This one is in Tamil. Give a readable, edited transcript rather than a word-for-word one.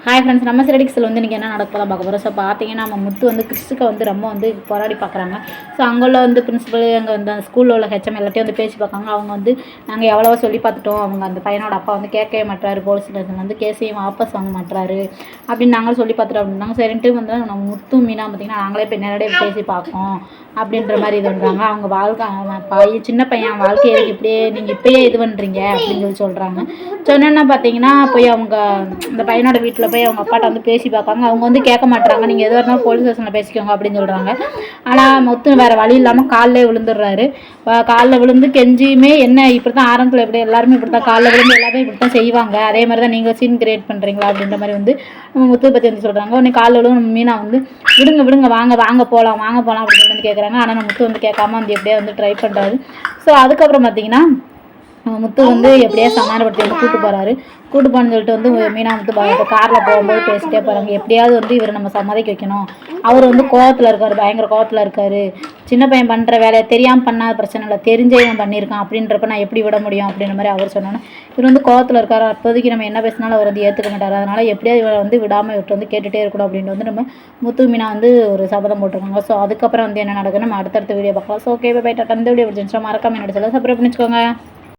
ஹாய் ஃப்ரெண்ட்ஸ், நம்ம சிறடிக்ஸில் வந்து இன்றைக்கி என்ன நடப்பதான் பார்க்க போகிறோம். ஸோ பார்த்தீங்கன்னா நம்ம முத்து வந்து கிறிஸ்துக்கு வந்து ரொம்ப வந்து போராடி பார்க்குறாங்க. ஸோ அங்குள்ள வந்து பிரின்சிபல் அங்கே வந்து அந்த ஸ்கூலில் உள்ள ஹெச்எம் எல்லாத்தையும் வந்து பேசி பார்க்காங்க. அவங்க வந்து நாங்கள் எவ்வளவோ சொல்லி பார்த்துட்டோம், அவங்க அந்த பையனோட அப்பா வந்து கேட்கவே மாட்டாரு, போலீஸ் ஸ்டேஷன் வந்து கேஸையும் வாபஸ் வாங்க மாட்டாரு அப்படின்னு நாங்களும் சொல்லி பார்த்துட்டோம் அப்படின்னாங்க. சரின்ட்டு வந்து நம்ம முத்து மீனா பார்த்திங்கன்னா நாங்களே இப்போ நேரடியாக பேசி பார்ப்போம் அப்படின்ற மாதிரி இது பண்ணுறாங்க. அவங்க வாழ்க்கை சின்ன பையன் வாழ்க்கை எதுக்கு இப்படியே நீங்கள் இப்போயே இது பண்ணுறீங்க அப்படின்னு சொல்கிறாங்க. சொன்னேன்னா பார்த்தீங்கன்னா போய் அவங்க இந்த பையனோட வீட்டில் போய் அவங்க அப்பாட்ட வந்து பேசி பார்ப்பாங்க. அவங்க வந்து கேட்க மாட்டாங்க, நீங்கள் எதுவாக இருந்தாலும் போலீஸ் ஸ்டேஷனில் பேசிக்கோங்க அப்படின்னு சொல்கிறாங்க. ஆனால் முத்து வேறு வழி இல்லாமல் காலில் விழுந்துடுறாரு. காலில் விழுந்து கெஞ்சியுமே என்ன இப்படி தான் ஆரம்பத்தில் எப்படி எல்லாருமே இப்படி தான் காலில் விழுந்து எல்லாமே இப்படி தான் செய்வாங்க, அதே மாதிரி தான் நீங்கள் சீன் கிரியேட் பண்ணுறீங்களா அப்படின்ற மாதிரி வந்து முத்து பற்றி வந்து சொல்கிறாங்க. உடனே காலில் விழுந்து மீனா வந்து விடுங்க வாங்க போகலாம் அப்படின்னு வந்து கேட்குறாங்க. ஆனால் நம்ம முத்து வந்து கேட்காம வந்து எப்படியா வந்து ட்ரை பண்ணுறாரு. ஸோ அதுக்கப்புறம் பார்த்தீங்கன்னா முத்து வந்து எப்படியா சமாதானப்படுத்தி வந்து கூட்டு போன்னு சொல்லிட்டு வந்து மீனா முத்து இப்போ காரில் போகும்போது பேசிட்டே போகிறாங்க. எப்படியாவது வந்து இவரை நம்ம சம்மதிக்க வைக்கணும், அவர் வந்து கோவத்தில் இருக்கார், பயங்கர கோவத்தில் இருக்கார், சின்ன பையன் பண்ணுற வேலையை தெரியாமல் பண்ணாத பிரச்சனை இல்லை, தெரிஞ்சே இவன் பண்ணியிருக்கான் அப்படின்றப்ப நான் எப்படி விட முடியும் அப்படின்ற மாதிரி அவர் சொன்னோன்னா இவர் வந்து கோவத்தில் இருக்கார். அப்போதைக்கு நம்ம என்ன பேசினாலும் அவர் வந்து ஏற்றுக்க மாட்டார். அதனால் எப்படியாவது இவரை வந்து விடாமல் இவர்கிட்ட வந்து கேட்டுகிட்டே இருக்கணும் அப்படின்ட்டு வந்து நம்ம முத்து மீனா வந்து ஒரு சபதம் போட்டிருக்காங்க. ஸோ அதுக்கப்புறம் வந்து என்ன நடக்குதுன்னு நம்ம அடுத்தடுத்த வீடியோ பார்க்கலாம். So okay bye tata. இந்த வீடியோ பிடிச்சிருந்துச்சா மறக்காம என்னோட சொல்ல சப்ஸ்கிரைப் பண்ணிச்சுக்கோங்க.